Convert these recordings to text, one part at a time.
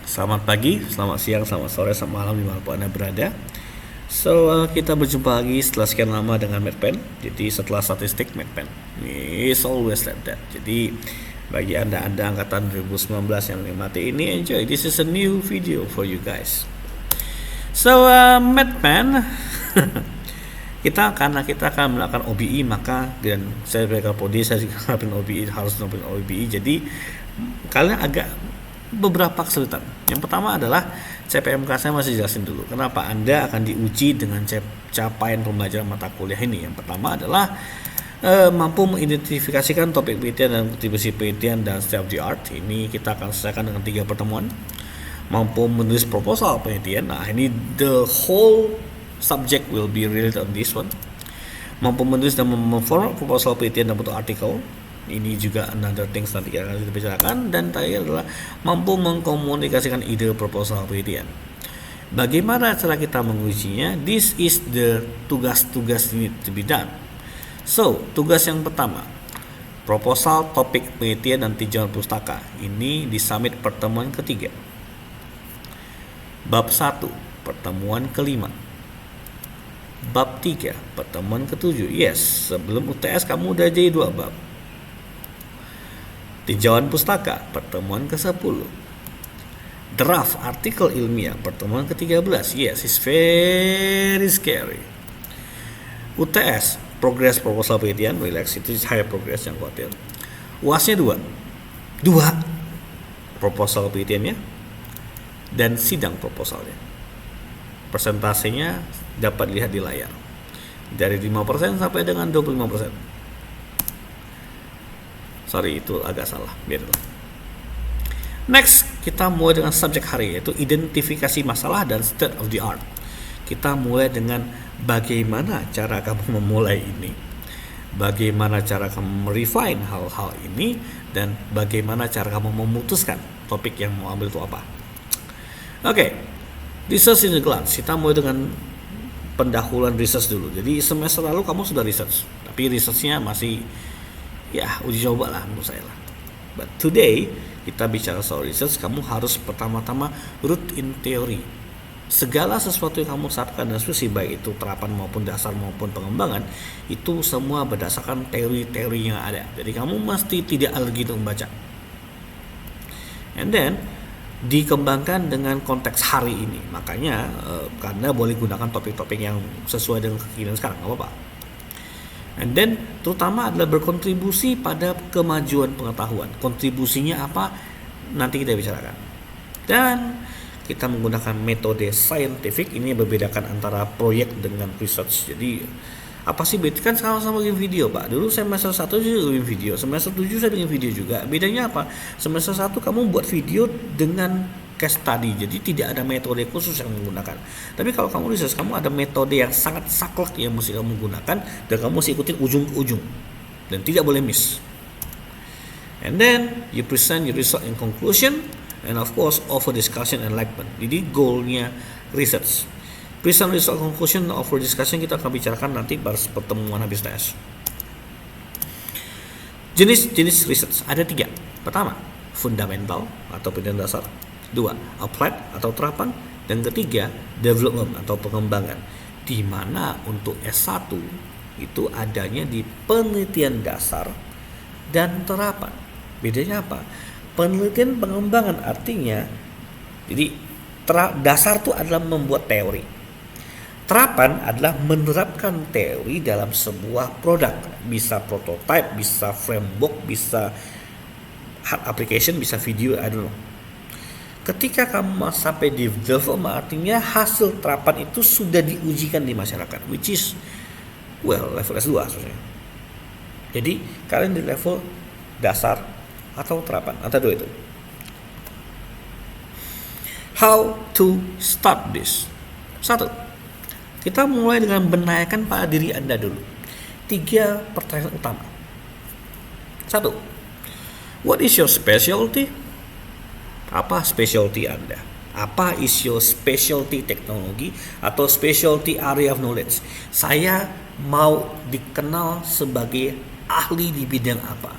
Selamat pagi, selamat siang, selamat sore, selamat malam dimanapun Anda berada. Kita berjumpa lagi setelah sekian lama dengan MedPen. Jadi setelah statistik MedPen, it's always like that. Jadi bagi Anda angkatan 2019 yang menikmati ini, enjoy. This is a new video for you guys. MedPen karena kita akan melakukan OBE, maka dan saya sebagai Kapolri, saya juga melakukan OBE, harus melakukan OBE. Jadi kalian agak beberapa kesulitan. Yang pertama adalah CPMK saya masih jelasin dulu. Kenapa Anda akan diuji dengan capaian pembelajaran mata kuliah ini? Yang pertama adalah mampu mengidentifikasikan topik penelitian dan kontribusi penelitian dan state of the art. Ini kita akan selesaikan dengan 3 pertemuan. Mampu menulis proposal penelitian. Nah, ini the whole subject will be related on this one. Mampu menulis dan memformat proposal penelitian dan bentuk artikel. Ini juga another things nanti akan kita bicarakan. Dan terakhir adalah mampu mengkomunikasikan ide proposal penelitian. Bagaimana cara kita mengujinya? This is the tugas-tugas need to be done. So, tugas yang pertama, proposal topik penelitian dan tinjauan pustaka. Ini di summit pertemuan ketiga. Bab 1, pertemuan kelima. Bab 3, pertemuan ketujuh. Yes, sebelum UTS kamu udah jadi 2 bab. Tinjauan pustaka, pertemuan ke-10. Draft artikel ilmiah, pertemuan ke-13. Yes, it's very scary. UTS, progress proposal penelitian, relax, itu high progress, yang khawatir. UASnya 2 proposal penelitiannya dan sidang proposalnya. Persentasenya dapat lihat di layar. Dari 5% sampai dengan 25%. Sorry, itu agak salah. Biarlah. Next, kita mulai dengan subjek hari, yaitu identifikasi masalah dan state of the art. Kita mulai dengan bagaimana cara kamu memulai ini, bagaimana cara kamu merefine hal-hal ini, dan bagaimana cara kamu memutuskan topik yang mau ambil itu apa. Oke, research in a glance. Kita mulai dengan pendahuluan research dulu. Jadi semester lalu kamu sudah research, tapi researchnya masih uji coba lah menurut saya lah. But today kita bicara soal research, kamu harus pertama-tama root in theory. Segala sesuatu yang kamu sampaikan dan diskusi, baik itu terapan maupun dasar maupun pengembangan, itu semua berdasarkan teori-teori yang ada. Jadi kamu mesti tidak alergi untuk membaca. And then dikembangkan dengan konteks hari ini. Makanya karena boleh gunakan topik-topik yang sesuai dengan kekinian sekarang, nggak apa-apa. And then terutama adalah berkontribusi pada kemajuan pengetahuan. Kontribusinya apa? Nanti kita bicarakan. Dan kita menggunakan metode scientific. Ini membedakan antara proyek dengan research. Jadi apa sih beda? Kan sama-sama bikin video, Pak. Dulu semester 1 juga bikin video, semester 7 saya bikin video juga. Bedanya apa? Semester 1 kamu buat video dengan case study, jadi tidak ada metode khusus yang menggunakan. Tapi kalau kamu research, kamu ada metode yang sangat saklek yang mesti kamu gunakan, dan kamu mesti ikutin ujung ke ujung dan tidak boleh miss. And then you present your result in conclusion, and of course offer discussion and enlightenment. Jadi goalnya research, present result conclusion, offer discussion, kita akan bicarakan nanti pada pertemuan habis tes. Jenis research ada 3. Pertama, fundamental atau penelitian dasar. 2, applied atau terapan. Dan ketiga, development atau pengembangan. Di mana untuk S1 itu adanya di penelitian dasar dan terapan. Bedanya apa? Penelitian pengembangan artinya, jadi dasar itu adalah membuat teori. Terapan adalah menerapkan teori dalam sebuah produk. Bisa prototype, bisa framework, bisa hard application, bisa video, I don't know. Ketika kamu sampai di development, artinya hasil terapan itu sudah diujikan di masyarakat, which is level S2 maksudnya. Jadi kalian di level dasar atau terapan, antara 2 itu. How to start this? 1, kita mulai dengan menanyakan pada diri Anda dulu 3 pertanyaan utama. 1, what is your specialty? Apa specialty Anda? Apa is your specialty teknologi atau specialty area of knowledge? Saya mau dikenal sebagai ahli di bidang apa?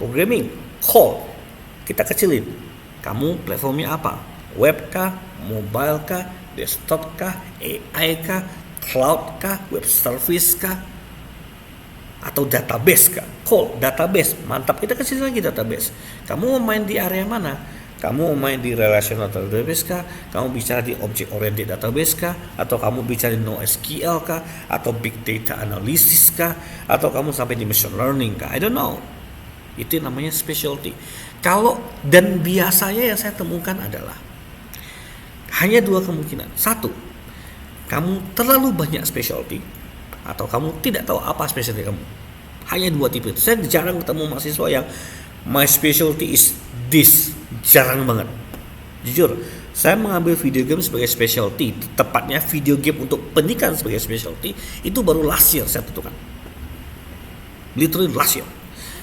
Programming, code, kita kecilin. Kamu platformnya apa? Web kah? Mobile kah? Desktop kah? AI kah? Cloud kah? Web service kah? Atau database kah? Database, mantap, kita kasih lagi database. Kamu mau main di area mana? Kamu mau main di relational database kah? Kamu bicara di object oriented database kah? Atau kamu bicara di NoSQL kah? Atau big data analysis kah? Atau kamu sampai di machine learning kah? I don't know. Itu namanya specialty. Dan biasanya yang saya temukan adalah hanya dua kemungkinan. Satu, kamu terlalu banyak specialty, atau kamu tidak tahu apa specialty kamu. Hanya dua tipe. Saya jarang ketemu mahasiswa yang my specialty is this. Jarang banget. Jujur, saya mengambil video game sebagai specialty, tepatnya video game untuk pendidikan sebagai specialty, itu baru last year saya tentukan. Literally last year.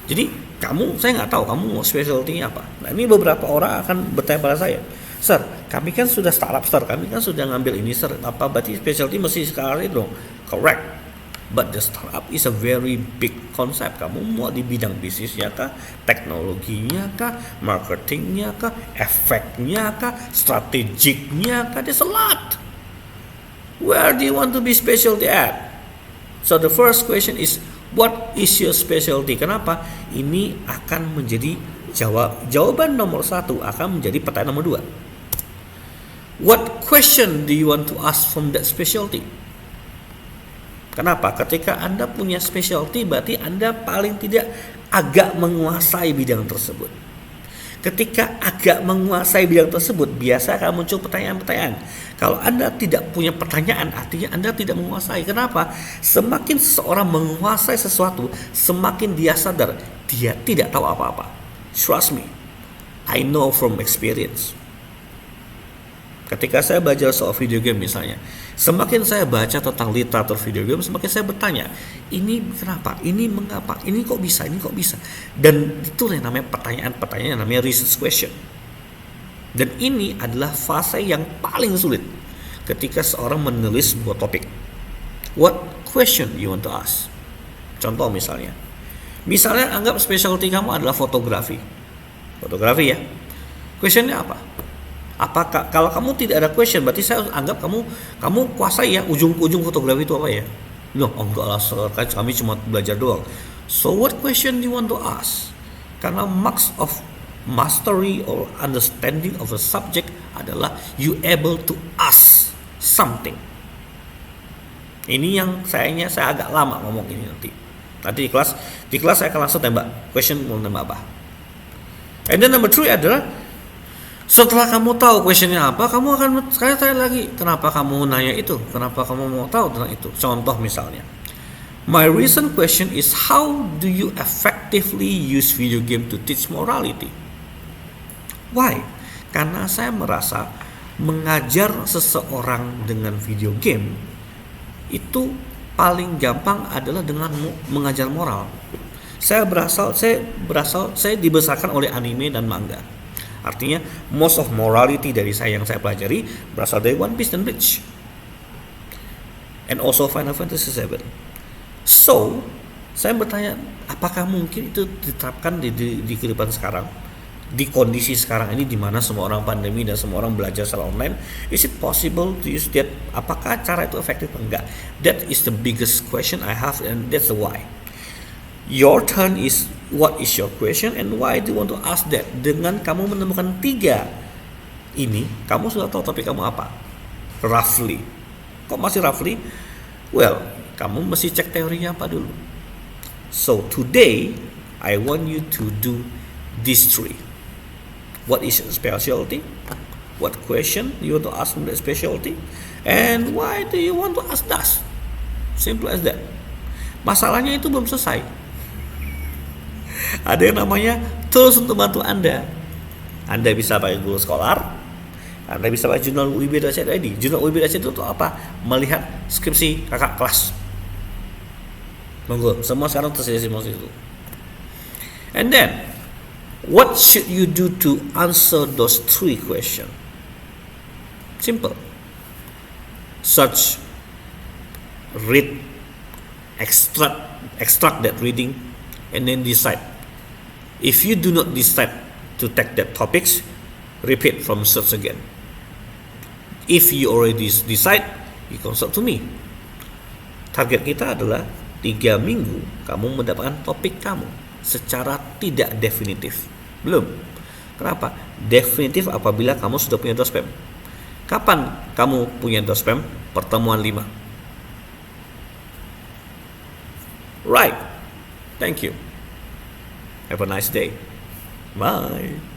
Jadi saya nggak tahu kamu mau specialty-nya apa. Nah, ini beberapa orang akan bertanya pada saya, Sir, kami kan sudah startup, Sir, kami kan sudah ngambil ini, Sir, apa berarti specialty mesti sekarang itu dong? Correct. But the startup is a very big concept. Kamu mau di bidang bisnisnya kah, teknologinya kah, marketingnya kah, efeknya kah, strategiknya kah? There's a lot. Where do you want to be specialty at? So the first question is, what is your specialty? Kenapa? Ini akan menjadi jawaban nomor satu akan menjadi pertanyaan nomor dua. What question do you want to ask from that specialty? Kenapa? Ketika Anda punya specialty, berarti Anda paling tidak agak menguasai bidang tersebut. Ketika agak menguasai bidang tersebut, biasa akan muncul pertanyaan-pertanyaan. Kalau Anda tidak punya pertanyaan, artinya Anda tidak menguasai. Kenapa? Semakin seseorang menguasai sesuatu, semakin dia sadar dia tidak tahu apa-apa. Trust me, I know from experience. Ketika saya belajar soal video game misalnya, semakin saya baca tentang literatur video game, semakin saya bertanya, ini kenapa, ini mengapa, ini kok bisa, ini kok bisa. Dan itu yang namanya pertanyaan-pertanyaan, yang namanya research question. Dan ini adalah fase yang paling sulit ketika seorang menulis sebuah topik. What question you want to ask? Contoh misalnya anggap specialty kamu adalah fotografi ya. Questionnya apa? Apakah kalau kamu tidak ada question, berarti saya anggap kamu kuasai ya ujung-ujung fotografi itu apa ya? No, enggak lah, kan kami cuma belajar doang. So what question do you want to ask? Karena marks of mastery or understanding of a subject adalah you able to ask something. Ini yang saya agak lama ngomong ini nanti. Nanti di kelas saya akan langsung tembak question, mau tembak apa. And then number 3 adalah setelah kamu tahu questionnya apa, kamu akan tanya lagi, kenapa kamu nanya itu? Kenapa kamu mau tahu tentang itu? Contoh misalnya, my recent question is, how do you effectively use video game to teach morality? Why? Karena saya merasa mengajar seseorang dengan video game itu paling gampang adalah dengan mengajar moral. Saya dibesarkan oleh anime dan manga. Artinya most of morality dari yang saya pelajari berasal dari One Piece dan Bleach, and also Final Fantasy VII. So saya bertanya, apakah mungkin itu diterapkan di kehidupan sekarang, di kondisi sekarang ini di mana semua orang pandemi dan semua orang belajar secara online? Is it possible to use that? Apakah cara itu efektif atau enggak? That is the biggest question I have, and that's the why. Your turn is, what is your question and why do you want to ask that? Dengan kamu menemukan 3 ini, kamu sudah tahu topik kamu apa? Roughly. Kok masih roughly? Well, kamu mesti cek teorinya apa dulu. So today I want you to do these 3. What is your specialty? What question you want to ask from that specialty? And why do you want to ask that? Simple as that. Masalahnya itu belum selesai. Ada yang namanya tools untuk bantu Anda. Anda bisa pakai Google Scholar, Anda bisa pakai jurnal UIB.id. Jurnal UIB.id itu apa? Melihat skripsi kakak kelas. Monggo, semua sekarang tersedia semua itu. And then, what should you do to answer those 3 questions? Simple. Search, read, extract that reading, and then decide. If you do not decide to take that topics, repeat from search again. If you already decide, you consult to me. Target kita adalah 3 minggu kamu mendapatkan topik kamu secara tidak definitif. Belum. Kenapa? Definitif apabila kamu sudah punya dospem. Kapan kamu punya dospem? Pertemuan 5. Right. Thank you. Have a nice day. Bye.